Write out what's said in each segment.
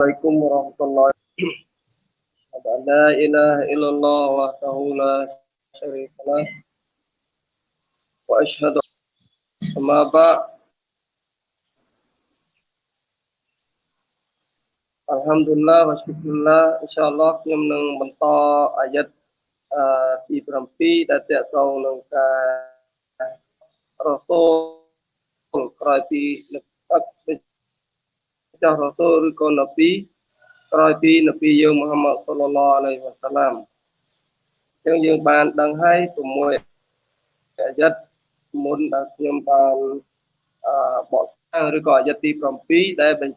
Assalamualaikum warahmatullahi wabarakatuh. La ilaha illallah wahdahu la syarika lah wa asyhadu amma ba'd. Alhamdulillah wa syukurillah insyaallahខ្ញុំនឹងបន្តអាយ័តទី7ដែលតកតងនឹងការរសូលក្រោយពីចាស់រសូលឬក៏នប៊ីក្រោយពីនប៊ីយើងមូហាម៉ាត់សល្លឡោះអាឡៃហ៊ីវ៉ាសាឡាមចឹងយើងបានដឹងហើយ6អាយ័តមុនដែលខ្ញុំបានបកស្រាយឬក៏អាយ័តទី7ដែលបញ្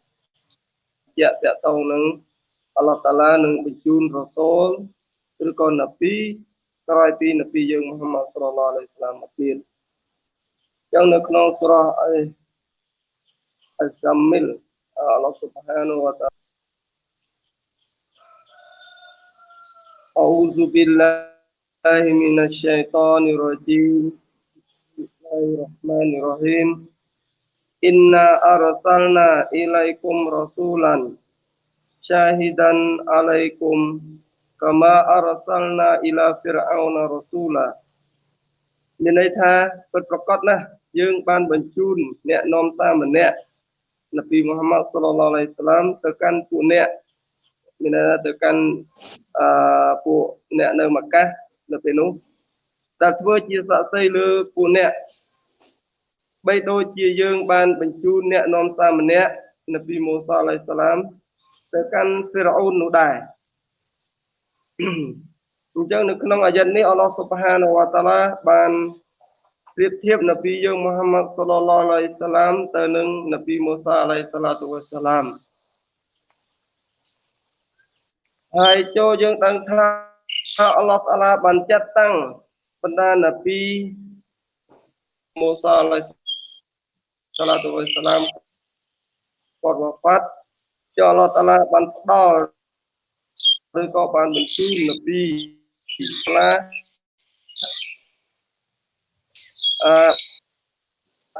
ជាក់តកតងនឹងអល់ឡោះតាឡានឹងបញ្ជូនរសូលឬក៏នប៊ីក្រោយពីនប៊ីយើងមូហាម៉ាត់សល្លឡោះអាឡៃហ៊ីវ៉ាសាឡាមមកទៀតចឹងនៅក្នុងសូរ៉ាAl-Zammil Allah Subhanahu wa ta'ala A'udzu billahi minasy syaithanir rajim Bismillahirrahmanirrahim Inna arsalna ilaikum rasulan syahidan alaikum kama arsalna ila fir'auna rasula មានន័យថាពិតប្រាកដណាស់យើងបានបញ្ជូនអ្នកនាំតាមម្នាក់នប៊ីមូហាម៉ាត់សល្លឡោះអាឡៃហ៊ីវ៉ាសាឡាមទៅកាន់ពួកអ្នកមានន័យថាទៅកាន់ពួកអ្នកនៅម៉ាកាសនៅពេលនោះដែលធ្វើជាសាក្សីលើពួកអ្នកបីដូចជាយើងបានបញ្ជូនអ្នកនាំតាមម្នាក់នប៊ីមូសាអាឡៃហ៊ីសឡាមទៅកាន់ហ្វីរ៉អ៊ូននោះដែរអញ្ចឹងនៅក្នុងអាយ៉ាតនេះអល់ឡោះស៊ុបហានវតាអាឡាបានប្រៀបធៀបនប៊ីយើងមូហាម៉ាត់សល្លឡោះអាឡៃហ៊ីសឡាមទៅនឹងនប៊ីមូសាអាឡៃសាឡាតុវ៉ាសឡាមហើយចូលយើងដឹងថាអល់ឡោះតាអាឡាបានចាត់តាំងបណ្ដានប៊ីមូសាអាឡៃសាឡាតុវ៉ាសឡាមគាត់វ៉ាហ្វាត់ចុះអល់ឡោះតាអាឡាបានផ្ដល់ឬក៏បានបញ្ជូននប៊ីខ្លះ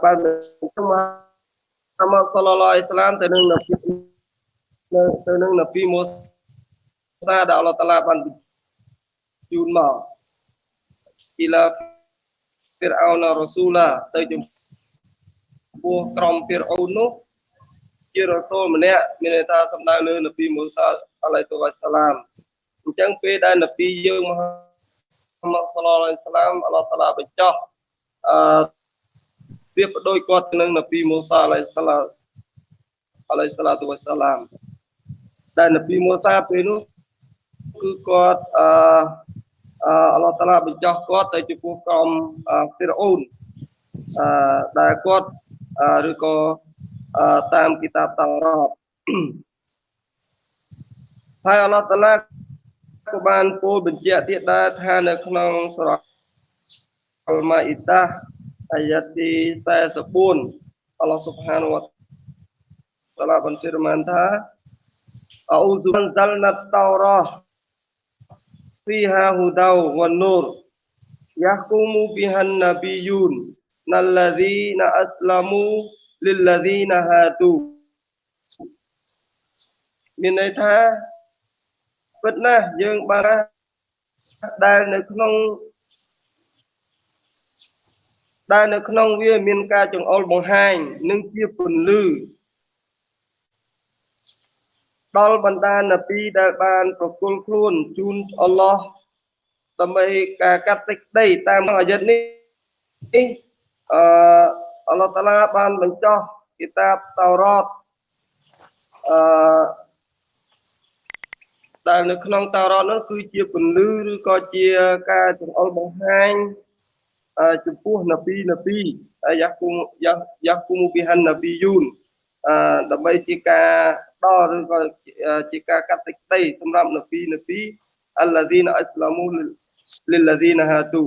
បានបញ្ជូនមូហាម៉ាត់សល្លឡោះអាឡៃហ៊ីសឡាមទៅនឹងនប៊ីមូសាដែលអល់ឡោះតាអាឡាបានបញ្ជូនមកអ៊ីឡាហ្វីរអោនរ៉ាស៊ូឡាទៅចំពោះក្រុមហ្វីរអ៊ូននោះជារ៉ាស៊ូលម្នាក់មានន័យថាសំដៅលើនប៊ីមូសាអាឡៃតុវ៉ាសឡាមអញ្ចឹងពេលដែលនប៊ីយើងមូហាម៉ាត់សល្លឡោះអាឡៃហ៊ីសឡាមអល់ឡោះតាអាឡាបញ្ចុះប្រៀបដូចគាត់នឹងនប៊ីមូសាអាឡៃសាឡាតុវ៉ាសឡាមដែលនប៊ីមូសាពេលនោះគឺគាត់អល់ឡោះតាអាឡាបញ្ចុះគាត់ទៅចំពោះក្រុមហ្វីរអ៊ូនដែលគាត់ឬក៏តាមគីតាបតោរ៉ាតហើយអល់ឡោះតាអាឡាក៏បានពោលបញ្ជាក់ទៀតដែរថានៅក្នុងសូរ៉ាអល់ម៉ាអ៊ីដាអាយ៉ាតទី44អល់ឡោះស៊ុបហានវតាអាឡាបានហ្វីរម៉ានថាអ៊ូស៊ុនซัลណាតតោរ៉ាហ្វីហាហ៊ូដាវវ៉ាននូរយ៉ាហ៊ូមូប៊ីហានណាប៊ីយូនណាល់ឡាហ្ស៊ីណាអស្លាមូលិលឡាហ្ស៊ីណាហាទូមានន័យថាពិតណាស់យើងបានដែលនៅក្នុងវាមានការចង្អុលបង្ហាញនិងជាពន្លឺដល់បណ្ដានប៊ីដែលបានប្រគល់ខ្លួនជូនអល់ឡោះដើម្បីការកាត់សេចក្តីតាមអាយ៉ាតនេះអល់ឡោះតាអាឡាបានបញ្ចុះគីតាបតោរ៉ាតដែលនៅក្នុងតោរ៉ាតនោះគឺជាពន្លឺឬក៏ជាការចង្អុលបង្ហាញចំពោះនប៊ីយ៉ាគូមូប៊ីហានណាប៊ីយូនដើម្បីជាការដល់ឬក៏ជាការកាត់សេចក្តីសម្រាប់នប៊ីអល់ឡាហ្ស៊ីណាអស្លាមូលិលឡាហ្ស៊ីណាហាទូ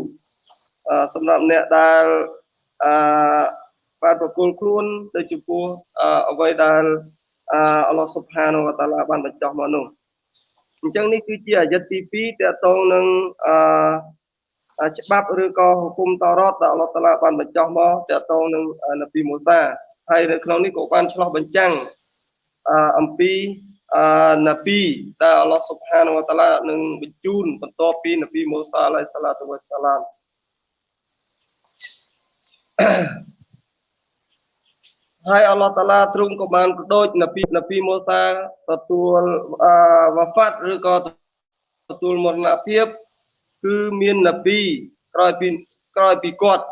សម្រាប់អ្នកដែលបានប្រគល់ខ្លួនទៅចំពោះអ្វីដែលអល់ឡោះស៊ុបហានវតាអាឡាបានបញ្ចុះមកនោះអញ្ចឹងនេះគឺជាអាយ៉ាតទី2ទាក់ទងនឹងច្បាប់ឬក៏ហុគុំតោរ៉ាតដែលអល់ឡោះតាអាឡាបានបញ្ចុះមកទាក់ទងនឹងនប៊ីមូសាហើយនៅក្នុងនេះក៏បានឆ្លោះបញ្ចាំងអំពី Nabiដែលអល់ឡោះស៊ុបហានវតាឡានឹងបញ្ជូនបន្ទាប់ពីនប៊ីមូសាអាឡៃសាឡាតុវ៉ាសាឡាមហើយអល់ឡោះតាឡាទ្រង់ក៏បានបដូចនប៊ីមូសាទទួលវ៉ាហ្វាត់ឬក៏ទទួលមរណភាពគឺមាននប៊ីក្រោយពីគាត់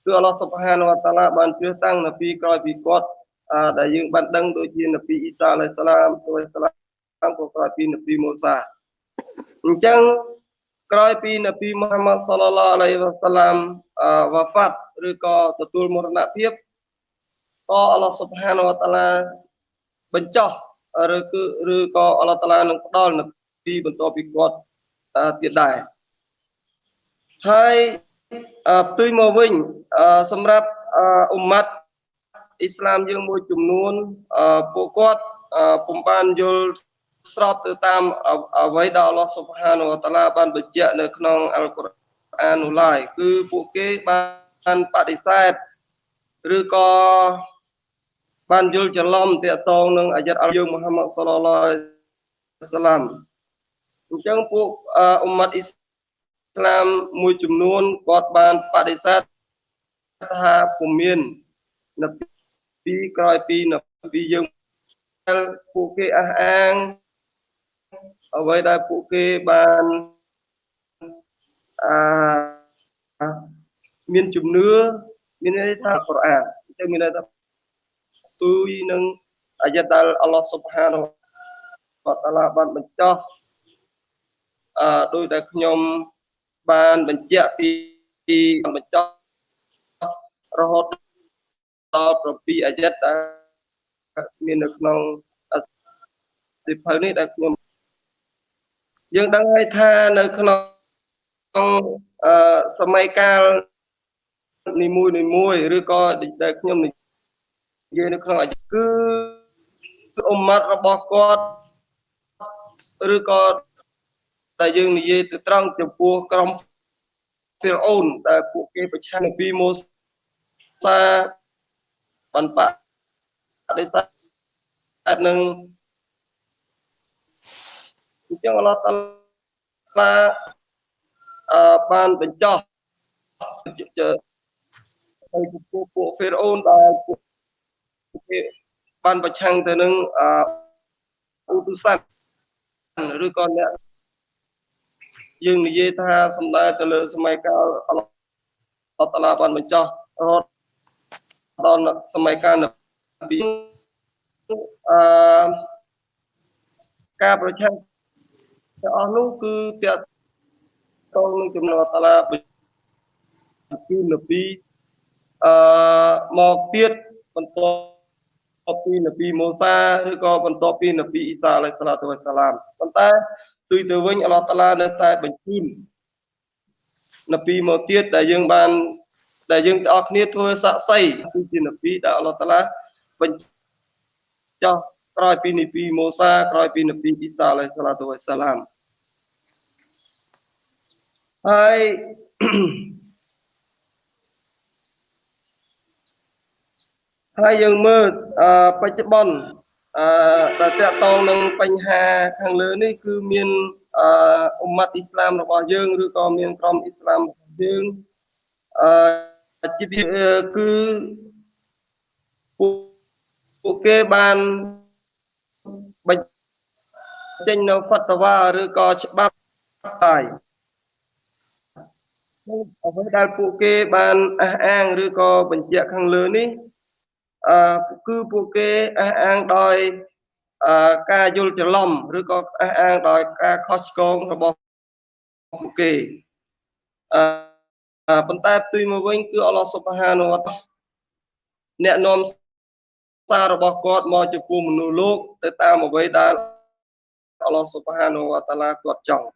គឺអល់ឡោះស៊ុបហានវតាឡាបានជ្រើសតាំងនប៊ីក្រោយពីគាត់ដែលយើងបានដឹងដូចជានប៊ីអ៊ីសាអាឡៃសាឡាមក៏ក្រោយពីនប៊ីមូសាអញ្ចឹងក្រោយពីនប៊ីមូហាម៉ាត់សល្លឡោះអាឡៃវ៉ាសាឡាមវ៉ាហ្វាត់ឬក៏ទទួលមរណភាពក៏អល់ឡោះស៊ុបហានវតាឡាបញ្ចុះឬក៏អល់ឡោះតាឡានឹងផ្ដល់នប៊ីបន្ទាប់ពីគាត់ទៀតដែរហើយផ្ទុយមកវិញសម្រាប់អ៊ុម៉ាត់អ៊ីស្លាមយើងមួយចំនួនពួកគាត់ពុំបានយល់ស្របទៅតាមអ្វីដែលអល់ឡោះស៊ុបហានវតាឡាបានបញ្ជាក់នៅក្នុងអល់កុរអាននោះឡើយគឺពួកគេបានបដិសេធឬក៏បានយល់ច្រឡំទាក់ទងនឹងអាយ៉ាត់អល់យើងមូហាម៉ាត់សល្លឡោះអាឡៃវ៉ាសាឡាមអញ្ចឹងពួកអ៊ុម៉ាត់អ៊ីស្លាមមួយចំនួនគាត់បានបដិសេធថាពុំមាននប៊ីក្រោយពីនប៊ីយើងពួកគេអះអាងអ្វីដែលពួកគេបានមានជំនឿមានន័យថាកុរអានអញ្ចឹងមានន័យថាផ្ទុយនឹងអាយ៉ាត់ដែលអល់ឡោះស៊ុបហានវតាឡាបានបញ្ចុះដោយដែលខ្ញុំបានបញ្ជាក់ពីបញ្ចុះរហូតដល់7អាយ៉ាត់ដែលមាននៅក្នុងសិភៅនេះដែលខ្ញុំយើងដឹងហើយថានៅក្នុងសម័យកាលនីមួយឬក៏ដែលខ្ញុំនិយាយនៅក្នុងអាយ៉ាត់គឺអ៊ុម៉ាត់របស់គាត់ឬក៏ដែលយើងនិយាយទៅត្រង់ចំពោះក្រុមហ្វីរអូនដែលពួកគេប្រឆាំងនឹងពីម៉ូសាបានបដិសេធនឹងអញ្ចឹងអល់ឡោះតាឡាបានបញ្ចុះទៅចំពោះពួកហ្វីរអូនដែលពួកគេបានប្រឆាំងទៅនឹងអ៊ូទូសាត់ឬក៏អ្នកយើងនិយាយថាសំដៅទៅលើសម័យកាលអល់ឡោះតាឡាបានបញ្ចុះរហូតដល់សម័យកាលនប៊ីការប្រឆាំងទាំងអស់នោះគឺទាក់ទងនឹងចំណុចតាឡាបញ្ជូននប៊ីមកទៀតបន្ទាប់ពីនប៊ីមូសាឬក៏បន្ទាប់ពីនប៊ីអ៊ីសាអាឡៃសាឡាតុវ៉ាសាឡាមប៉ុន្តែផ្ទុយទៅវិញអល់ឡោះតាឡានៅតែបញ្ជូននប៊ីមកទៀតដែលយើងទាំងអស់គ្នាធ្វើសាក្សីគឺជានប៊ីដែលអល់ឡោះតាឡាបញ្ចុះក្រោយពីនប៊ីមូសាក្រោយពីនប៊ីអ៊ីសាអាឡៃសាឡាតុវ៉ាសាឡាមហើយយើងមើលបច្ចុប្បន្នដែលតាក់ទងនឹងបញ្ហាខាងលើនេះគឺមានអ៊ុម៉ាត់អ៊ីស្លាមរបស់យើងឬក៏មានក្រុមអ៊ីស្លាមរបស់យើងគឺពួកគេបានបញ្ចេញនៅហ្វាត់វ៉ាឬក៏ច្បាប់ហើយអ្វីដែលពួកគេបានអះអាងឬក៏បញ្ជាក់ខាងលើនេះគឺពួកគេអះអាងដោយការយល់ច្រឡំឬក៏អះអាងដោយការខុសឆ្គងរបស់ពួកគេប៉ុន្តែផ្ទុយមកវិញគឺអល់ឡោះស៊ុបហានវតាឡាអ្នកនាំសាររបស់គាត់មកចំពោះមនុស្សលោកទៅតាមអ្វីដែលអល់ឡោះស៊ុបហានវតាឡាគាត់ចង់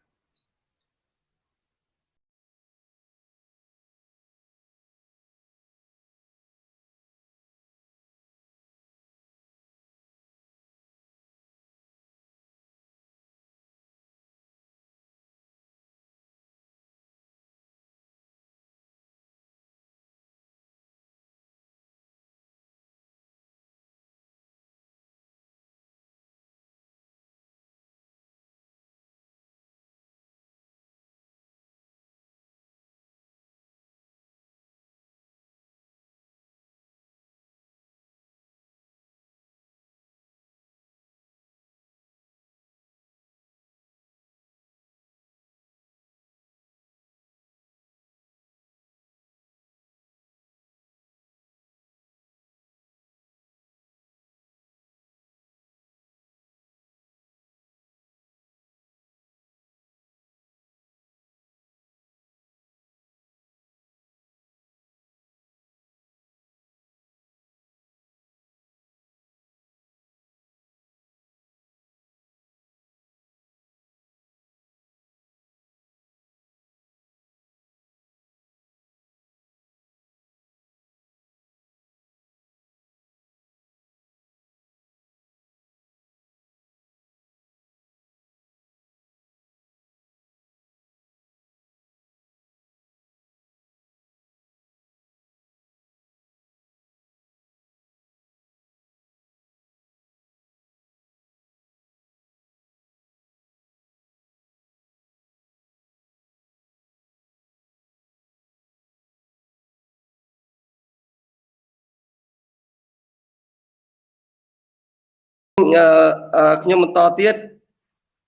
ខ្ញុំបន្តទៀត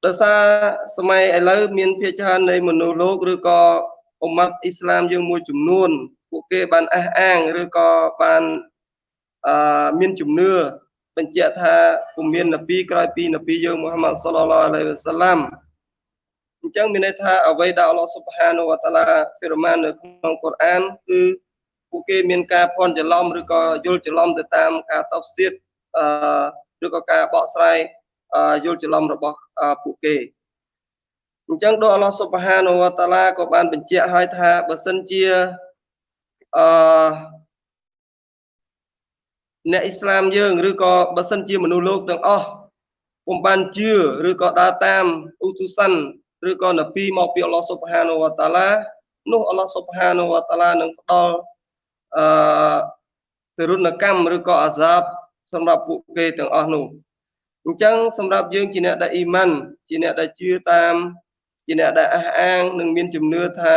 ដោយសារសម័យឥឡូវមានភាគច្រើននៃមនុស្សលោកឬក៏អ៊ុម៉ាត់អ៊ីស្លាមយើងមួយចំនួនពួកគេបានអះអាងឬក៏បានមានជំនឿបញ្ជាក់ថាពុំមាននប៊ីក្រោយពីនប៊ីយើងមូហាម៉ាត់សល្លឡោះអាឡៃហ៊ីវ៉ាសឡាមអញ្ចឹងមានន័យថាអ្វីដែលអល់ឡោះស៊ុបហានូវតាឡាហ្វីរម៉ាននៅក្នុងកូរ៉ានគឺពួកគេមានការភ័ន្តច្រឡំឬក៏យល់ច្រឡំទៅតាមការតបស្ទាតឬក៏ការបកស្រាយយល់ច្រឡំរបស់ពួកគេអញ្ចឹងដោយអល់ឡោះស៊ុបហានូវតាឡាក៏បានបញ្ជាក់ឲ្យថាបើសិនជាអ្នកអ៊ីស្លាមយើងឬក៏បើសិនជាមនុស្សលោកទាំងអស់ពុំបានជឿឬក៏ដើរតាមឧទុសិនឬក៏នប៊ីមកពីអល់ឡោះស៊ុបហានូវតាឡានោះអល់ឡោះស៊ុបហានូវតាឡានឹងផ្ដល់ទរណកម្មឬក៏អាសាបសម្រាប់ពួកគេទាំងអស់នោះអញ្ចឹងសម្រាប់យើងជាអ្នកដែលអ៊ីម៉ានជាអ្នកដែលជឿតាមជាអ្នកដែលអះអាងនិងមានជំនឿថា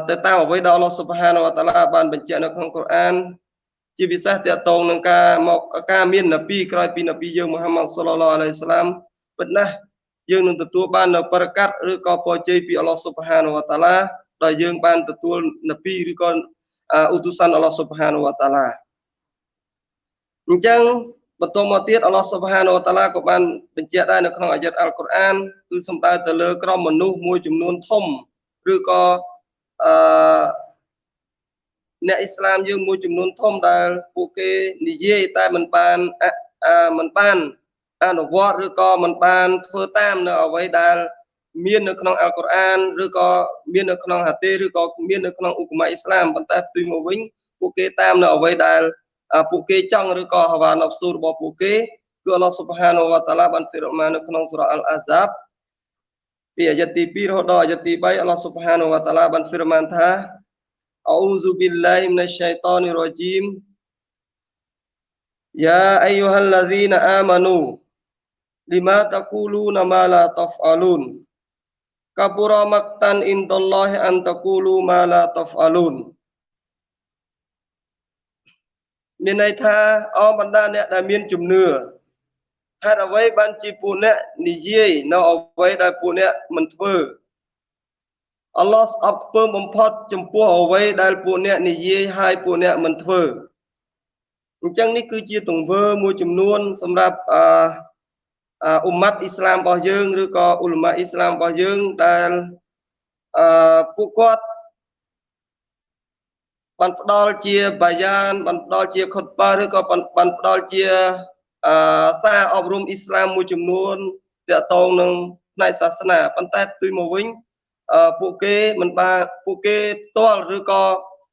ទៅតាមអ្វីដែលអល់ឡោះស៊ុបហានូវតាឡាបានបញ្ជាក់នៅក្នុងកូរ៉ានជាពិសេសទាក់ទងនឹងការមាននប៊ីក្រោយពីនប៊ីយើងមូហាម៉ាត់សល្លឡោះអាឡៃហ៊ីវ៉ាសឡាមពិតណាស់យើងនឹងទទួលបាននៅបរិកាត់ឬក៏ពរជ័យពីអល់ឡោះស៊ុបហានូវតាឡាដោយយើងបានទទួលនប៊ីឬក៏ឧទុស័នអល់ឡោះស៊ុបហានូវតាឡាអញ្ចឹងបន្តមកទៀតអល់ឡោះស៊ុបហានូវតាឡាក៏បានបញ្ជាក់ដែរនៅក្នុងអាយ៉ាតអល់កុរអានគឺសំដៅទៅលើក្រុមមនុស្សមួយចំនួនធំឬក៏អ្នកអ៊ីស្លាមយើងមួយចំនួនធំដែលពួកគេនិយាយតែមិនបានអនុវត្តឬក៏មិនបានធ្វើតាមនៅអ្វីដែលមាននៅក្នុងអល់កុរអានឬក៏មាននៅក្នុងហាឌីសឬក៏មាននៅក្នុងឧបមាអ៊ីស្លាមប៉ុន្តែផ្ទុយមកវិញពួកគេតាមនៅអ្វីដែលពួកគេចង់ឬក៏ហាវ៉ាណាហ្វស៊ូរបស់ពួកគេគឺអល់ឡោះស៊ុបហានូវតាឡាបានហ្វីរម៉ាននៅក្នុងសូរ៉ាអល់អាហ្សាបពីអាយ៉ាតទី2រហូតដល់អាយ៉ាតទី3អល់ឡោះស៊ុបហានូវតាឡាបានហ្វីរម៉ានថាA'udzu billahi minasyaitonir rajim. Ya ayyuhalladzina amanu lima taquluna ma la taf'alun. Kabura maqtan indallahi an taqulu ma la taf'alun. មានន័យថាអមបណ្ដាអ្នកដែលមានជំនឿហេតុអ្វីបានជាពួកអ្នកនិយាយនៅអ្វីដែលពួកអ្នកមិនធ្វើអល់ឡោះស្អប់ខ្ពើមបំផុតចំពោះអ្វីដែលពួកអ្នកនិយាយហើយពួកអ្នកមិនធ្វើអញ្ចឹងនេះគឺជាទង្វើមួយចំនួនសម្រាប់អ៊ុម៉ាត់អ៊ីស្លាមរបស់យើងឬក៏អ៊ុលម៉ាអ៊ីស្លាមរបស់យើងដែលពួកគាត់បានផ្ដល់ជាបាយ៉ានបានផ្ដល់ជាខុតបាឬក៏បានផ្ដល់ជាសារអប់រំអ៊ីស្លាមមួយចំនួនទាក់ទងនឹងផ្នែកសាសនាប៉ុន្តែផ្ទុយមកវិញពួកគេមិនបានពួកគេផ្ទាល់ឬក៏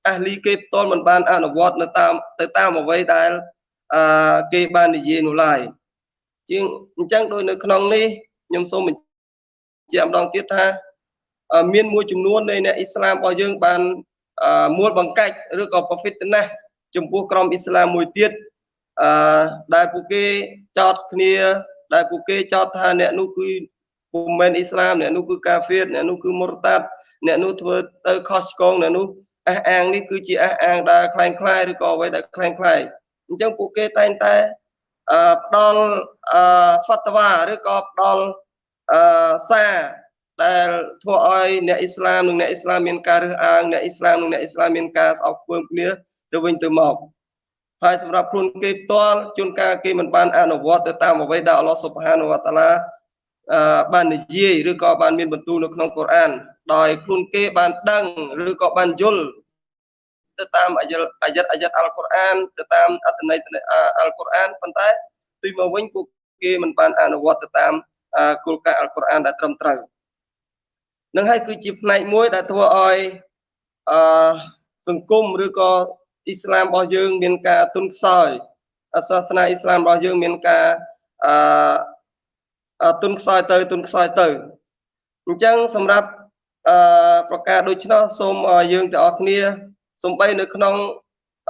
អាហ្លីគេផ្ទាល់មិនបានអនុវត្តទៅតាមអ្វីដែលគេបាននិយាយនោះឡើយជាងអញ្ចឹងដោយនៅក្នុងនេះខ្ញុំសូមបញ្ជាក់ម្ដងទៀតថាមានមួយចំនួននៃអ្នកអ៊ីស្លាមរបស់យើងបានមួលបង្កាច់ឬក៏ប្រហ្វីតណាស់ចំពោះក្រុមអ៊ីស្លាមមួយទៀតដែលពួកគេចោទគ្នាដែលពួកគេចោទថាអ្នកនោះគឺពុំមែនអ៊ីស្លាមអ្នកនោះគឺកាហ្វៀរអ្នកនោះគឺមុរតាត់អ្នកនោះធ្វើទៅខុសឆ្គងអ្នកនោះអះអាងនេះគឺជាអះអាងដែលคล้ายៗឬក៏អ្វីដែលคล้ายៗអញ្ចឹងពួកគេតែងតែផ្ដល់ហ្វាត់វ៉ាឬក៏ផ្ដល់សារដែលធ្វើឲ្យអ្នកអ៊ីស្លាមនិងអ្នកអ៊ីស្លាមមានការរើសអើងអ្នកអ៊ីស្លាមនិងអ្នកអ៊ីស្លាមមានការស្អប់ខ្ពើមគ្នាទៅវិញទៅមកហើយសម្រាប់ខ្លួនគេផ្ទាល់ជួនកាលគេមិនបានអនុវត្តទៅតាមអ្វីដែលអល់ឡោះស៊ុបហានូវតាឡាបាននិយាយឬក៏បានមានបន្ទូលនៅក្នុងកូរ៉ានដោយខ្លួនគេបានដឹងឬក៏បានយល់ទៅតាមអាយ៉ាតអល់កុរអានទៅតាមអត្ថន័យអល់កុរអានប៉ុន្តែទីមកវិញពួកគេមិនបានអនុវត្តទៅតាមគោលការណ៍អល់កុរអានដែលត្រឹមត្រូវនឹងហើយគឺជាផ្នែកមួយដែលធ្វើឲ្យសង្គមឬក៏អ៊ីស្លាមរបស់យើងមានការទន់ខ្សោយសាសនាអ៊ីស្លាមរបស់យើងមានការទន់ខ្សោយទៅអញ្ចឹងសម្រាប់ប្រការដូច្នោះសូមយើងទាំងអស់គ្នាសំបីនៅក្នុង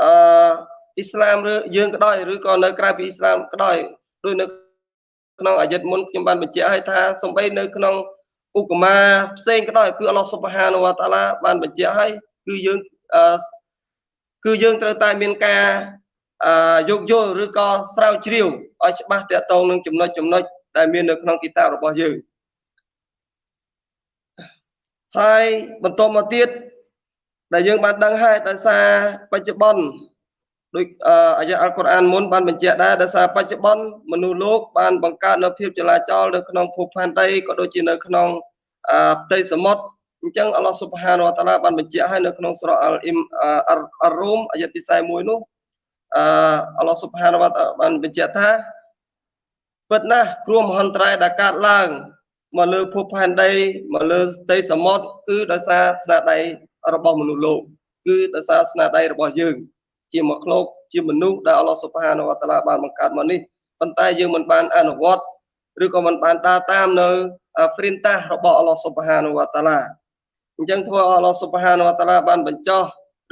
អ៊ីស្លាមឬយើងក៏ដោយឬក៏នៅក្រៅពីអ៊ីស្លាមក៏ដោយដោយនៅក្នុងអាយ៉ាតមុនខ្ញុំបានបញ្ជាក់ឲ្យថាសំបីនៅក្នុងឧបមាផ្សេងក៏ដោយគឺអល់ឡោះស៊ុបហានូវតាឡាបានបញ្ជាក់ឲ្យគឺយើងត្រូវតែមានការយោគយល់ឬក៏ស្រាវជ្រាវ ឲ្យច្បាស់ទាក់ទងនឹងចំណុចដែលមាននៅក្នុងគីតាបរបស់យើងហើយបន្តមកទៀតដែលយើងបានដឹងហើយដោយសារបច្ចុប្បន្នដូចអាយ៉ាអល់កុរអានមុនបានបញ្ជាក់ដែរដោយសារបច្ចុប្បន្នមនុស្សលោកបានបង្កើតនូវភាពចលាចលនៅក្នុងភពផែនដីក៏ដូចជានៅក្នុងផ្ទៃសមុទ្រអញ្ចឹងអល់ឡោះស៊ុបហានវតាឡាបានបញ្ជាក់ឲ្យនៅក្នុងសូរ៉ាអល់រូមអាយ៉ាទី41នោះអល់ឡោះស៊ុបហានវតាឡាបានបញ្ជាក់ថាពិតណាស់គ្រោះមហន្តរាយដែលកើតឡើងមកលើភពផែនដីមកលើផ្ទៃសមុទ្រគឺដោយសារស្នាដៃរបស់មនុស្សលោកគឺដោយសារស្នាដៃរបស់យើងជាមកឃ្លោកជាមនុស្សដែលអល់ឡោះស៊ុបហានវតាឡាបានបង្កើតមកនេះប៉ុន្តែយើងមិនបានអនុវត្តឬក៏មិនបានដើរតាមនៅព្រានតាសរបស់អល់ឡោះស៊ុបហានវតាឡាអញ្ចឹងធ្វើឲ្យអល់ឡោះស៊ុបហានវតាឡាបានបញ្ចុះ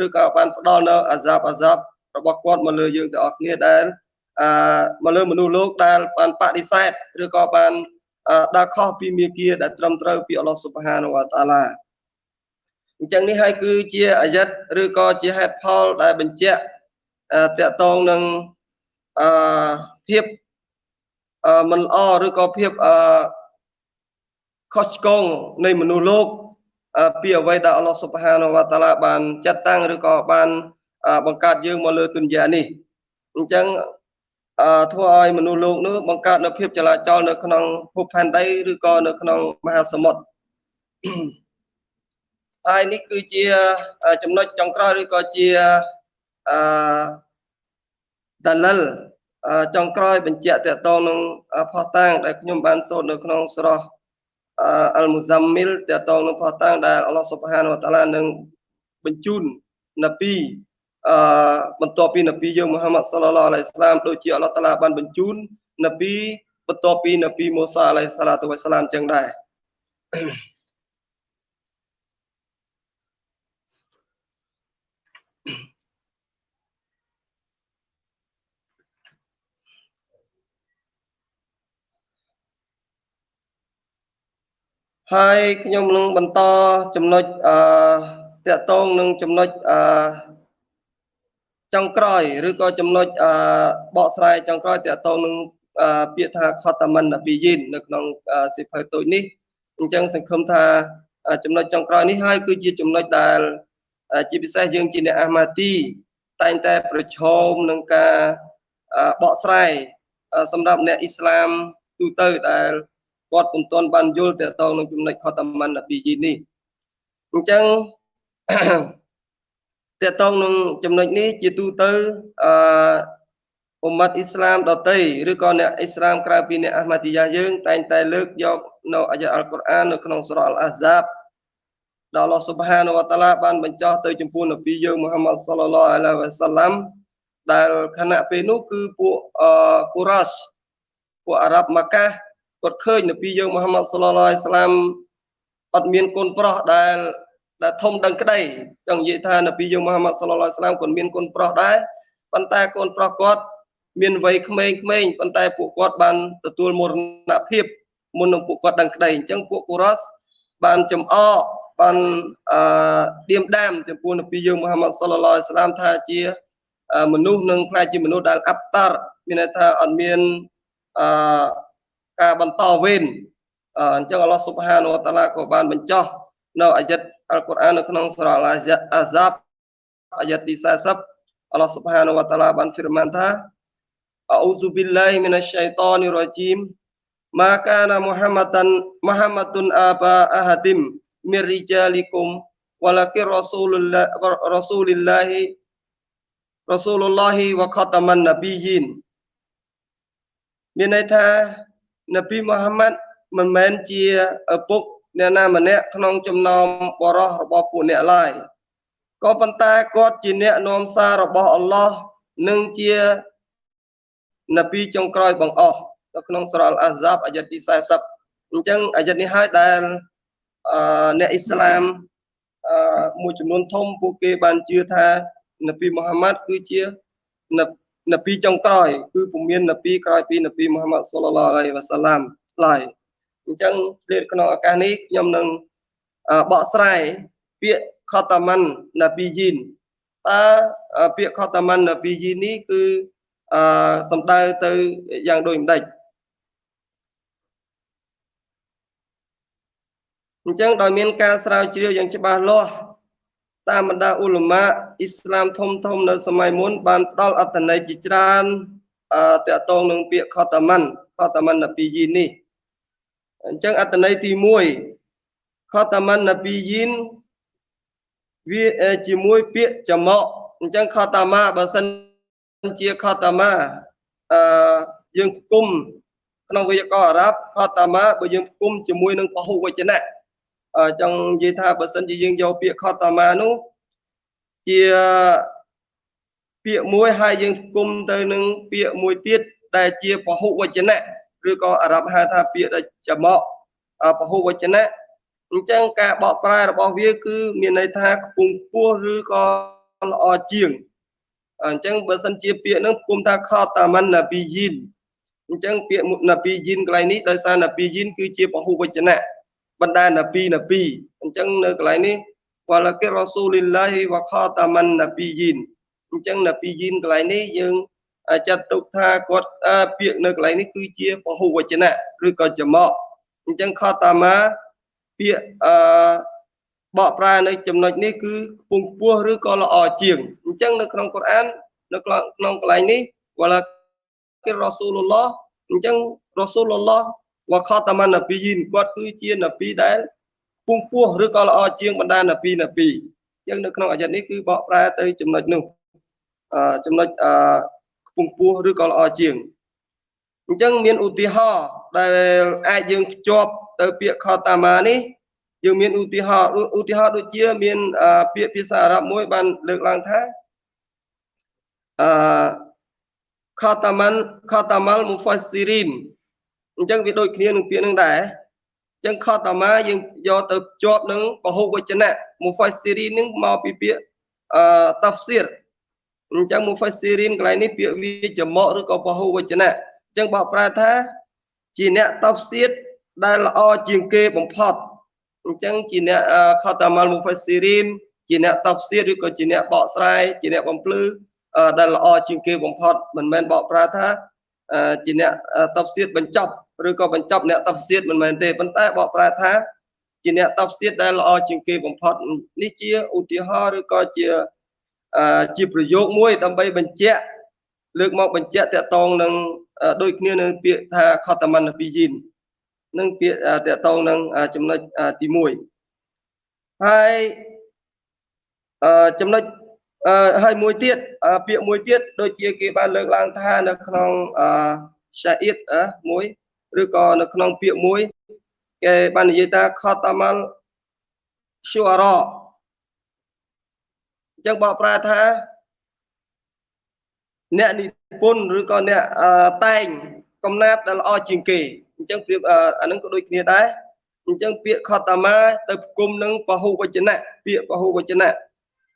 ឬក៏បានផ្ដល់នៅអាហ្សាបរបស់គាត់មកលើយើងទាំងអស់គ្នាដែលមកលើមនុស្សលោកដែលបានបដិសេធឬក៏បានដើរខុសពីមាគ៌ាដែលត្រឹមត្រូវពីអល់ឡោះស៊ុបហានវតាឡាអញ្ចឹងនេះហើយគឺជាអាយ៉ាត់ឬក៏ជាហេតុផលដែលបញ្ជាក់តាក់ទងនឹងភាពមិនល្អឬក៏ភាពខុសឆ្គងនៃមនុស្សលោកពីអ្វីដែលអល់ឡោះស៊ុបហានវតាឡាបានចាត់តាំងឬក៏បានបង្កើតយើងមកលើទុនយ៉ានេះអញ្ចឹងធ្វើឲ្យមនុស្សលោកនោះបង្កើតនូវភាពចលាចលនៅក្នុងភពផែនដីឬក៏នៅក្នុងមហាសមុទ្រហើយនេះគឺជាចំណុចចុងក្រោយឬក៏ជាដាលិលចុងក្រោយបញ្ជាក់តាក់ទងនឹងផុសតាងដែលខ្ញុំបានសូត្រនៅក្នុងសូរ៉ាអលមូហ្សាមីលតាក់ទងនឹងផុសតាងដែលអល់ឡោះស៊ុបហានវតាឡានឹងបញ្ជូននប៊ីបន្ទាប់ពីនប៊ីយើងមូហាម៉ាត់សល្លឡោះអាឡៃហ៊ីវ៉ាសឡាមដូចជាអល់ឡោះតាឡាបានបញ្ជូននប៊ីបន្ទាប់ពីនប៊ីមូសាអាឡៃហ៊ីសឡាតុវ៉ាសឡាមចឹងដែរហើយខ្ញុំនឹងបន្តចំណុចតាក់ទងនឹងចំណុចចុងក្រោយឬក៏ចំណុចបកស្រាយចុងក្រោយតាក់ទងនឹងពាក្យថាខតមិននប៊ីយីននៅក្នុងសិភៅតូចនេះអញ្ចឹងសង្ឃឹមថាចំណុចចុងក្រោយនេះហើយគឺជាចំណុចដែលជាពិសេសយើងជាអ្នកអាហ្មាទីតែងតែប្រឈមនឹងការបកស្រាយសម្រាប់អ្នកអ៊ីស្លាមទូទៅដែលគាត់ពុំទាន់បានយល់តាក់ទងនឹងចំណុចខតមិននប៊ីយីននេះអញ្ចឹងតាក់ទងនឹងចំណុចនេះជាទូទៅអ៊ុម៉ាត់អ៊ីស្លាមដទៃឬក៏អ្នកអ៊ីស្លាមក្រៅពីអ្នកអាហ្មាទីយ៉ាយើងតែងតែលើកយកនៅអាយ៉ាអល់កុរអាននៅក្នុងសូរ៉ាអល់អាហ្សាបដែលអល់ឡោះស៊ុបហានវតាឡាបានបញ្ចុះទៅចំពោះនប៊ីយើងមូហាម៉ាត់សល្លឡោះអាឡៃហ៊ីវ៉ាសឡាមដែលខណៈពេលនោះគឺពួកកូរ៉ាសពួកអារ៉ាប់ម៉ាកាគាត់ឃើញនប៊ីយើងមូហាម៉ាត់សល្លឡោះអាឡៃហ៊ីវ៉ាសឡាមអត់មានកូនប្រុសដែលធំដឹងក្តីចង់និយាយថានប៊ីយើងមូហាម៉ាត់សល្លឡោះអាឡៃហ៊ីវ៉ាសឡាមគាត់មានកូនប្រុសដែរប៉ុន្តែកូនប្រុសគាត់មានវ័យក្មេងៗប៉ុន្តែពួកគាត់បានទទួលមរណភាពមុននឹងពួកគាត់ដឹងក្តីអញ្ចឹងពួកកូរ៉ាសបានចំអកបានឌៀមដាមចំពោះនប៊ីយើងមូហាម៉ាត់សល្លឡោះអាឡៃហ៊ីវ៉ាសឡាមថាជាមនុស្សនឹងខ្លាចជាមនុស្សដែលអាប់តារមានន័យថាអត់មានការបន្តវេនអញ្ចឹងអល់ឡោះស៊ុបហានវតាឡាក៏បានបញ្ចុះនៅអាយ៉ាត់អល់កុរអាននៅក្នុងសូរ៉ាអល់អាហ្សាបអាយ៉ាត់ទី40អល់ឡោះស៊ុបហានវតាឡាបានហ្វីរម៉ានថាអ៊ូស៊ុប៊ីលឡាហ៊ីមីនស្សៃតានីររជីមម៉ាកាណាមូហាម៉ាតុនអាបាអាហាឌីមមីររីជាលីគុមវ៉ាឡាគិរ៉ាស៊ូលឡាហ៊ីវ៉ាខតមិននប៊ីយីនមានន័យថានប៊ីមូហាម៉ាត់មិនមែនជាឪពុកអ្នកណាម្នាក់ក្នុងចំណោមបរិសរបស់ពួកអ្នកឡើយក៏ប៉ុន្តែគាត់ជាអ្នកនាំសាររបស់អល់ឡោះនិងជានប៊ីចុងក្រោយបង្អស់នៅក្នុងសូរ៉ាអល់អាហ្សាបអាយ៉ាត់ទី40អញ្ចឹងអាយ៉ាត់នេះហើយដែលអ្នកអ៊ីស្លាមមួយចំនួនធំពួកគេបានជឿថានប៊ីមូហាម៉ាត់គឺជានប៊ីចុងក្រោយគឺពុំមាននប៊ីក្រោយពីនប៊ីមូហាម៉ាត់សល្លឡោះអាឡៃហ៊ីវ៉ាសឡាមឡើយអញ្ចឹងក្នុងឱកាសនេះខ្ញុំនឹងបកស្រាយពាក្យខតមិននប៊ីយីនពាក្យខតមិននប៊ីយីននេះគឺ សំដៅទៅយ៉ាងដូចម្ដេចអញ្ចឹងដោយមានការស្រាវជ្រាវយ៉ាងច្បាស់លាស់តាមបណ្ដាឧលមាអ៊ីស្លាមធំនៅសម័យមុនបានផ្ដល់អត្ថន័យជាច្រើនតាក់ទងនឹងពាក្យខតម៉ាន់ណាពីយីននេះអញ្ចឹងអត្ថន័យទី1ខតម៉ាន់ណាពីយីនវាជាមួយពាក្យចំកអញ្ចឹងខតម៉ាបើសិនជាខតម៉ាយើងផ្គុំក្នុងវេយ្យាករណ៍អារ៉ាប់ខតម៉ាបើយើងផ្គុំជាមួយនឹងពហុវចនៈចង់និយាយថាបើសិនជាយើងយកពាក្យខតម៉ានោះជាពាក្យមួយហើយយើងផ្គុំទៅនឹងពាក្យមួយទៀតដែលជាពហុវចនៈឬក៏អារ៉ាប់ហៅថាពាក្យដែលចំកពហុវចនៈអញ្ចឹងការបកប្រែរបស់វាគឺមានន័យថាខ្ពង់ខ្ពស់ឬក៏ល្អជាងអញ្ចឹងបើសិនជាពាក្យនឹងផ្គុំថាខតម៉ាន់ណាពីយីនអញ្ចឹងពាក្យណាពីយីនកន្លែងនេះដោយសារណាពីយីនគឺជាពហុវចនៈបណ្ដាណាពីអញ្ចឹងនៅកន្លែងនេះវ៉ាឡាកិរ៉ាស៊ូលីឡាហ៊ីវ៉ាខតម៉ាន់ណាពីយីនអញ្ចឹងណាពីយីនកន្លែងនេះយើងចាត់ទុកថាគាត់ពាក្យនៅកន្លែងនេះគឺជាពហុវចនៈឬក៏ចំកអញ្ចឹងខតម៉ាពាក្យបកប្រែនៅចំណុចនេះគឺខ្ពង់ខ្ពស់ឬក៏ល្អជាងអញ្ចឹងនៅក្នុងកូរ៉ាននៅក្នុងកន្លែងនេះវ៉ាឡាកិរ៉ាស៊ូលឡោះអញ្ចឹងរ៉ាស៊ូលឡោះវ៉ាខតម៉ាន់ណាពីយីនគាត់គឺជាណាពីដែលខ្ពង់ខ្ពស់ឬក៏ល្អជាងបណ្ដាណាពីអញ្ចឹងនៅក្នុងអាយ៉ាត់នេះគឺបកប្រែទៅចំណុចនោះចំណុចខ្ពង់ខ្ពស់ឬក៏ល្អជាងអញ្ចឹងមានឧទាហរណ៍ដែលអាចយើងភ្ជាប់ទៅពាក្យខតម៉ានេះយើងមានឧទាហរណ៍ដូចជាមានពាក្យភាសាអារ៉ាប់មួយបានលើកឡើងថាខតម៉ាល់មូហ្វាស៊ីរីនអញ្ចឹងវាដូចគ្នានឹងពាក្យនឹងដែរអញ្ចឹងខតម៉ាយើងយកទៅភ្ជាប់នឹងពហុវចនៈមូហ្វាស៊ីរីននឹងមកពីពាក្យតាហ្វស៊ីរអញ្ចឹងមូហ្វាស៊ីរីនកន្លែងនេះពាក្យវាចំកឬក៏ពហុវចនៈអញ្ចឹងបកប្រែថាជាអ្នកតាហ្វស៊ីរដែលល្អជាងគេបំផុតអញ្ចឹងជាអ្នកខតម៉ាល់មូហ្វាស៊ីរីនជាអ្នកតាហ្វស៊ីរឬក៏ជាអ្នកបកស្រាយជាអ្នកបំភ្លឺដែលល្អជាងគេបំផុតមិនមែនបកប្រែថាជាអ្នកតាហ្វស៊ីរបញ្ចប់ឬក៏បញ្ចប់អ្នកតាហ្វស៊ីរមិនមែនទេប៉ុន្តែបកប្រែថាជាអ្នកតាហ្វស៊ីរដែលល្អជាងគេបំផុតនេះជាឧទាហរណ៍ឬក៏ជាប្រយោគមួយដើម្បីបញ្ជាក់លើកមកបញ្ជាក់តកតងនឹងដូចគ្នានឹងពាក្យថាខតម៉ាន់ណាពីយីននឹងពាក្យតកតងនឹងចំណុចទី1ហើយចំណុចហើយមួយទៀតពាក្យមួយទៀតដូចជាគេបានលើកឡើងថានៅក្នុងសាអ៊ីតមួយឬក៏នៅក្នុងពាក្យមួយគេបាននិយាយថាខតម៉ាល់ស៊ូអារ៉ាអញ្ចឹងបកប្រែថាអ្នកនិពន្ធឬក៏អ្នកតែងកំណាព្យដែលល្អជាងគេអញ្ចឹងប្រៀបអានឹងក៏ដូចគ្នាដែរអញ្ចឹងពាក្យខតម៉ាទៅផ្គុំនឹងពហុវចនៈពាក្យពហុវចនៈ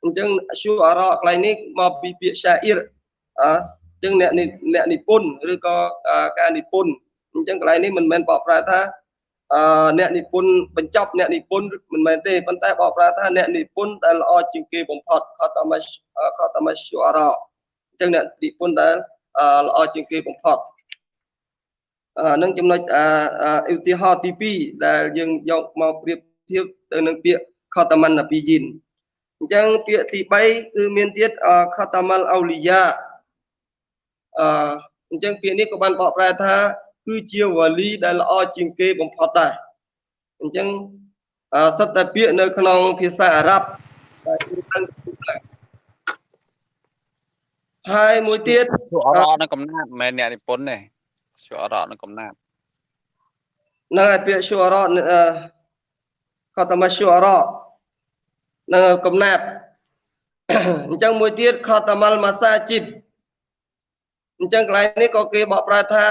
អញ្ចឹងស៊ូអារ៉ាកន្លែងនេះមកពីពាក្យសាអ៊ីរអញ្ចឹងអ្នកនិពន្ធឬក៏ការនិពន្ធអញ្ចឹងកន្លែងនេះមិនមែនបកប្រែថាអ្នកនិពន្ធបញ្ចប់អ្នកនិពន្ធមិនមែនទេប៉ុន្តែបកប្រែថាអ្នកនិពន្ធដែលល្អជាងគេបំផុតខតម៉ាស៊ូអារ៉ាអញ្ចឹងអ្នកនិពន្ធដែលល្អជាងគេបំផុតនឹងចំណុចឧទាហរណ៍ទី2ដែលយើងយកមកប្រៀបធៀបទៅនឹងពាក្យខតម៉ាន់ណាពីយីនអញ្ចឹងពាក្យទី3គឺមានទៀតខតម៉ាល់អោលីយ៉ាអញ្ចឹងពាក្យនេះក៏បានបកប្រែថាគឺជាវ៉ាលីដែលល្អជាងគេបំផុតដែរអញ្ចឹងសិតតែពាក្យនៅក្នុងភាសាអារ៉ាប់ហើយមួយទៀតស៊ូអារ៉ានៅកំណាព្យមិនមែនអ្នកនិពន្ធទេស៊ូអារ៉ានៅកំណាព្យនៅពាក្យស៊ូអារ៉ាខតម៉ាស៊ូអារ៉ានៅកំណាព្យអញ្ចឹងមួយទៀតខតម៉ាល់ម៉ាសាជីតអញ្ចឹងកន្លែងនេះក៏គេបកប្រែថា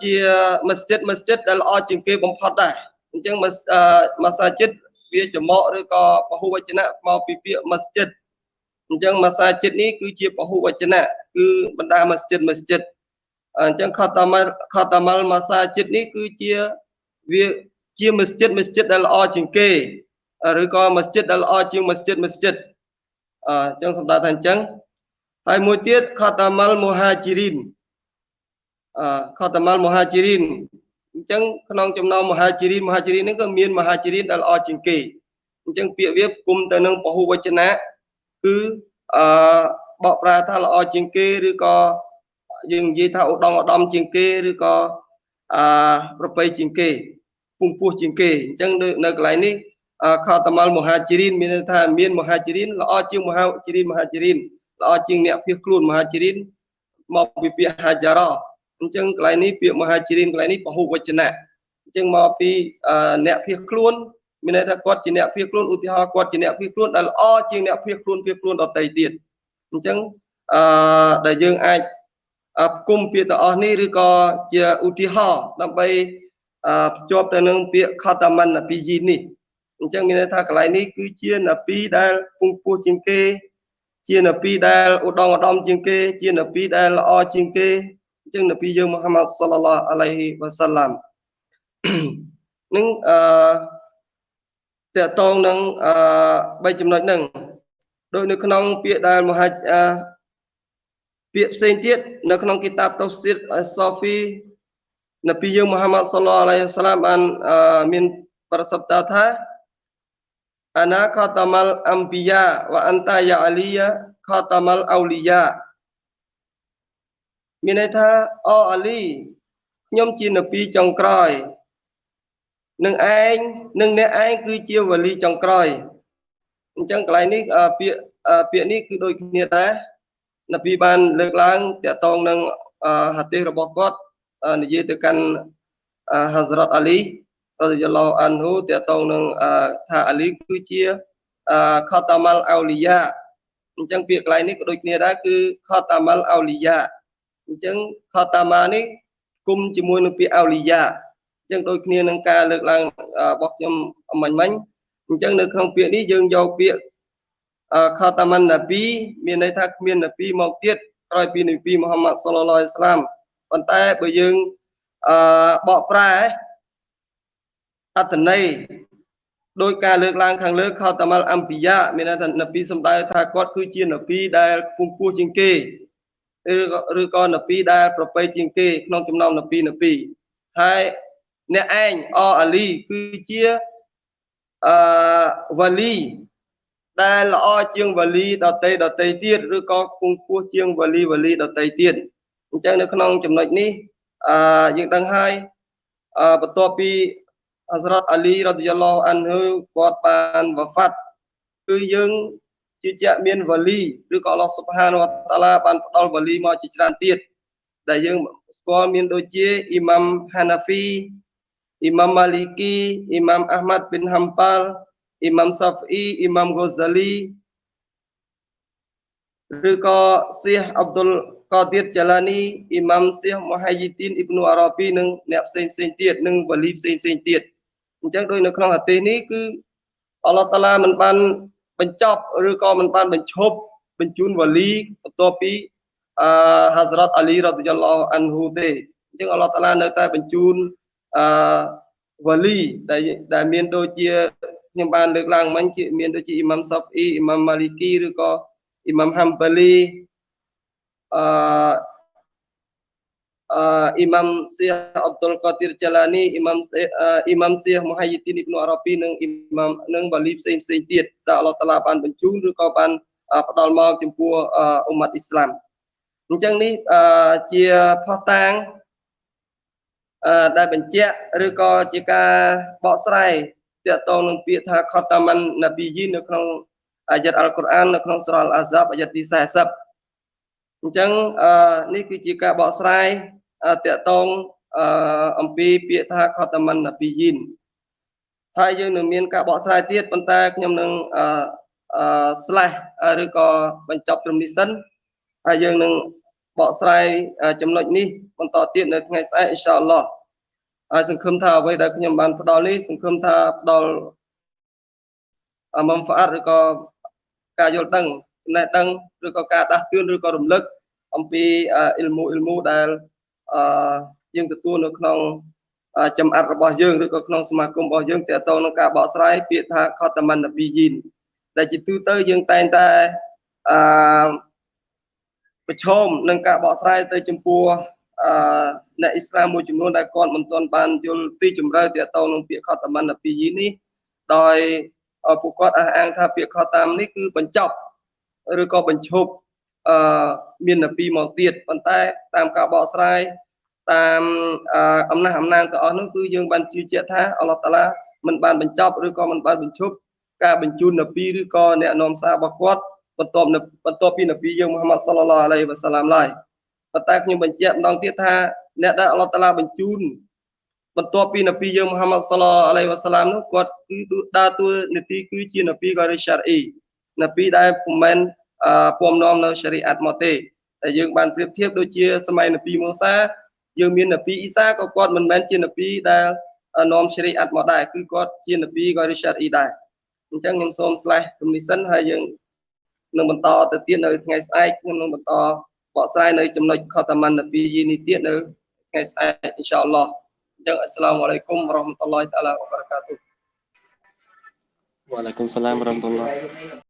ជាមស្ជីតដែលល្អជាងគេបំផុតដែរអញ្ចឹងម៉ាសាជីតវាចំកឬក៏ពហុវចនៈមកពីពាក្យមស្ជីតអញ្ចឹងម៉ាសាជីតនេះគឺជាពហុវចនៈគឺបណ្ដាមស្ជីតអញ្ចឹងខតម៉ាល់ម៉ាសាជីតនេះគឺជាវាជាមស្ជីតដែលល្អជាងគេឬក៏មស្ជីតដែលល្អជាងមស្ជីតអញ្ចឹងសម្ដៅថាអញ្ចឹង ហើយមួយទៀតខតាម៉ាល់មូហាជីរីនខតាម៉ាល់មូហាជីរីនអញ្ចឹងក្នុងចំណោមមហាជីរីនហ្នឹងក៏មានមហាជីរីនដែលល្អជាងគេអញ្ចឹងពាក្យវាគុំទៅនឹងពហុវចនៈគឺបកប្រែថាល្អជាងគេឬក៏យើងនិយាយថាឧត្តមជាងគេឬក៏ប្រពៃជាងគេពងពោះជាងគេអញ្ចឹងនៅកន្លែងនេះខតាម៉ាល់មូហាជីរីនមានន័យថាមានមហាជីរីនល្អជាងមហាជីរីនល្អជាងអ្នកភៀសខ្លួនមហាជីរីនមកពីពាក្យហាចារ៉ាអញ្ចឹងកន្លែងនេះពាក្យមហាជីរីនកន្លែងនេះពហុវចនៈអញ្ចឹងមកពីអ្នកភៀសខ្លួនមានន័យថាគាត់ជាអ្នកភៀសខ្លួនឧទាហរណ៍គាត់ជាអ្នកភៀសខ្លួនដែលល្អជាងអ្នកភៀសខ្លួនដទៃទៀតអញ្ចឹងដែលយើងអាចផ្គុំពាក្យទាំងអស់នេះឬក៏ជាឧទាហរណ៍ដើម្បីភ្ជាប់ទៅនឹងពាក្យខតាម៉ាន់ណាពីយីននេះអញ្ចឹងមានន័យថាកន្លែងនេះគឺជាណាពីដែលពងពោះជាងគេជាណាពីដែលឧត្តមជាងគេជាណាពីដែលល្អជាងគេអញ្ចឹងណាពីយើងមូហាម៉ាត់សល្លឡោះអាឡៃហ៊ីវ៉ាសាឡាំនឹងតកតងនឹង3ចំណុចហ្នឹងដោយនៅក្នុងពាក្យដែលមហាពាក្យផ្សេងទៀតនៅក្នុងគីតាបតូស៊ីរសូហ្វីនប៊ីយើងមូហាម៉ាត់សល្លឡោះអាឡៃហ៊ីវ៉ាសាឡាមបានមានប្រសិទ្ធថាអាណាខតាម៉ាល់អំប៊ីយ៉ាវ៉ាអន្តាយ៉ាអាលីយ៉ាខតាម៉ាល់អោលីយ៉ាមានន័យថាអូអាលីខ្ញុំជានប៊ីចុងក្រោយនឹងឯងនឹងអ្នកឯងគឺជាវលីចុងក្រោយអញ្ចឹងកន្លែងនេះពាក្យនេះគឺដូចគ្នាដែរនប៊ីបានលើកឡើងតកតងនឹងហាឌីសរបស់គាត់និយាយទៅកាន់ហាហ្សរ៉ាត់អាលីរ៉ាឌីយ៉ាឡោះអានហ៊ូតកតងនឹងថាអាលីគឺជាខតាម៉ាល់អោលីយ៉ាអញ្ចឹងពាក្យកន្លែងនេះក៏ដូចគ្នាដែរគឺខតាម៉ាល់អោលីយ៉ាអញ្ចឹងខតាម៉ានេះគុំជាមួយនឹងពាក្យអោលីយ៉ាអញ្ចឹងដូចគ្នានឹងការលើកឡើងរបស់ខ្ញុំមិញអញ្ចឹងនៅក្នុងពាក្យនេះយើងយកពាក្យខតាម៉ាន់ណាប៊ីមានន័យថាគ្មានណាប៊ីមកទៀតក្រោយពីនប៊ីមូហាម៉ាត់សល្លឡោះអាឡៃហ៊ីវ៉ាសាឡាមប៉ុន្តែបើយើងបកប្រែអត្ថន័យដោយការលើកឡើងខាងលើខតាម៉ាល់អំប៊ីយ៉ាមានន័យថានប៊ីសំដៅថាគាត់គឺជានប៊ីដែលពងពោះជាងគេឬក៏នប៊ីដែលប្រពៃជាងគេក្នុងចំណោមនប៊ីហើយអ្នកឯងអាលីគឺជាវលីដែលល្អជាងវលីដតីទៀតឬក៏ពងពោះជាងវលីដតីទៀតអញ្ចឹងនៅក្នុងចំណុចនេះយើងដឹងហើយបន្ទាប់ពីហាហ្សរ៉ាត់អាលីរ៉ាឌីយ៉ាឡោះអានហ៊ូគាត់បានវ៉ាហ្វាត់គឺយើងជឿជាក់មានវលីឬក៏អល់ឡោះស៊ុបហានវតាឡាបានផ្ដល់វលីមកជាច្រើនទៀតដែលយើងស្គាល់មានដូចជាអ៊ីម៉ាំហាណាហ្វីអ៊ីម៉ាំម៉ាលីគីអ៊ីម៉ាំអាហ្មាត់ប៊ីនហាំប៉ាល់អ៊ីម៉ាំសាហ្វអ៊ីអ៊ីម៉ាំហ្គូហ្សាលីឬក៏សៀហអាប់ឌុលកោឌីរចាឡានីអ៊ីម៉ាំសៀហមូហាយីទីនអ៊ីប្នូអារ៉ាប៊ីនិងអ្នកផ្សេងទៀតនិងវលីផ្សេងទៀតអញ្ចឹងដោយនៅក្នុងហាឌីសនេះគឺអល់ឡោះតាឡាមិនបានបញ្ចប់ឬក៏មិនបានបញ្ឈប់បញ្ជូនវលីបន្ទាប់ពីហាហ្សរ៉ាត់អាលីរ៉ាឌីយ៉ាឡោះអានហ៊ូទេអញ្ចឹងអល់ឡោះតាឡានៅតែបញ្ជូនវលីដែលមានដូចជាខ្ញុំបានលើកឡើងមិញជាមានដូចជាអ៊ីម៉ាំសាហ្វអ៊ីអ៊ីម៉ាំម៉ាលីគីឬក៏អ៊ីម៉ាំហាំបាលីអ៊ីម៉ាំសៀហអាប់ឌុលកោឌីរចាឡានីអ៊ីម៉ាំសៀហមូហាយីទីនអ៊ីប្នូអារ៉ាប៊ីនិងអ៊ីម៉ាំនិងវលីផ្សេងទៀតដែលអល់ឡោះតាឡាបានបញ្ជូនឬក៏បានផ្ដល់មកចំពោះអ៊ុម៉ាត់អ៊ីស្លាមអញ្ចឹងនេះជាផុសតាងដែលបញ្ជាក់ឬក៏ជាការបកស្រាយទាក់ទងនឹងពាក្យថាខតាម៉ាន់ណាប៊ីយីននៅក្នុងអាយ៉ាតអល់កុរអាននៅក្នុងសូរ៉ាអល់អាហ្សាបអាយ៉ាតទី40អញ្ចឹងនេះគឺជាការបកស្រាយទាក់ទងអំពីពាក្យថាខតាម៉ាន់ណាប៊ីយីនហើយយើងនឹងមានការបកស្រាយទៀតប៉ុន្តែខ្ញុំនឹងslash ឬក៏បញ្ចប់ត្រឹមនេះសិនហើយយើងនឹងបកស្រាយចំណុចនេះបន្តទៀតនៅថ្ងៃស្អែកអ៊ីនសាអល់ឡោះហើយសង្ឃឹមថាអ្វីដែលខ្ញុំបានផ្ដល់នេះសង្ឃឹមថាផ្ដល់បំផាត់ឬក៏ការយល់ដឹងចំណេះដឹងឬក៏ការដាស់តឿនឬក៏រំលឹកអំពីអ៊ីលមូដែលយើងទទួលនៅក្នុងចំអាត់របស់យើងឬក៏ក្នុងសមាគមរបស់យើងទាក់ទងនឹងការបកស្រាយពាក្យថាខតាម៉ាន់ណាប៊ីយីនដែលជាទូទៅយើងតែងតែ ប្រឈមនឹងការបកស្រាយទៅចំពោះអ្នកអ៊ីស្លាមមួយចំនួនដែលគាត់មិនទាន់បានយល់ពីជម្រៅទាក់ទងនឹងពាក្យខតមិននប៊ីយីនេះដោយពួកគាត់អះអាងថាពាក្យខតាមនេះគឺបញ្ចប់ឬក៏បញ្ឈប់មាននប៊ីមកទៀតប៉ុន្តែតាមការបកស្រាយតាមអំណះអំណាងទាំងអស់នោះគឺយើងបានជឿជាក់ថាអល់ឡោះតាឡាមិនបានបញ្ចប់ឬក៏មិនបានបញ្ឈប់ការបញ្ជូននប៊ីឬក៏អ្នកនាំសាររបស់គាត់បន្ទាប់ពីនប៊ីយើងមូហាម៉ាត់សល្លឡោះអាឡៃហ៊ីវ៉ាសាឡាមឡើយប៉ុន្តែខ្ញុំបញ្ជាក់ម្ដងទៀតថាអ្នកដែលអល់ឡោះតាឡាបញ្ជូនបន្ទាប់ពីនប៊ីយើងមូហាម៉ាត់សល្លឡោះអាឡៃហ៊ីវ៉ាសាឡាមនោះគាត់គឺដើរតួនាទីគឺជានប៊ីហ្គារីសារអ៊ីនប៊ីដែលពុំមែនពំនាំនៅសារីអាត់មកទេតែយើងបានប្រៀបធៀបដូចជាសម័យនប៊ីមូសាយើងមាននប៊ីអ៊ីសាក៏គាត់មិនមែនជានប៊ីដែលនាំសារីអាត់មកដែរគឺគាត់ជានប៊ីហ្គារីសារអ៊ីដែរអញ្ចឹងខ្ញុំសូមស្លេះគំនិតសិនហើយយើងនឹងបន្តទៅទៀតនៅថ្ងៃស្អែកខ្ញុំនឹងបន្តបកស្រាយនៅចំណុចខតមិននប៊ីយីនេះទៀតនៅថ្ងៃស្អែកអ៊ីនសាអល់ឡោះអញ្ចឹងអស្សឡាមអាឡៃគុំវរ៉ាហ្មាតុលឡាហ៊ីតាអាឡាវ៉ាបារកាតុហ៍ Waalaikumsalam warahmatullahi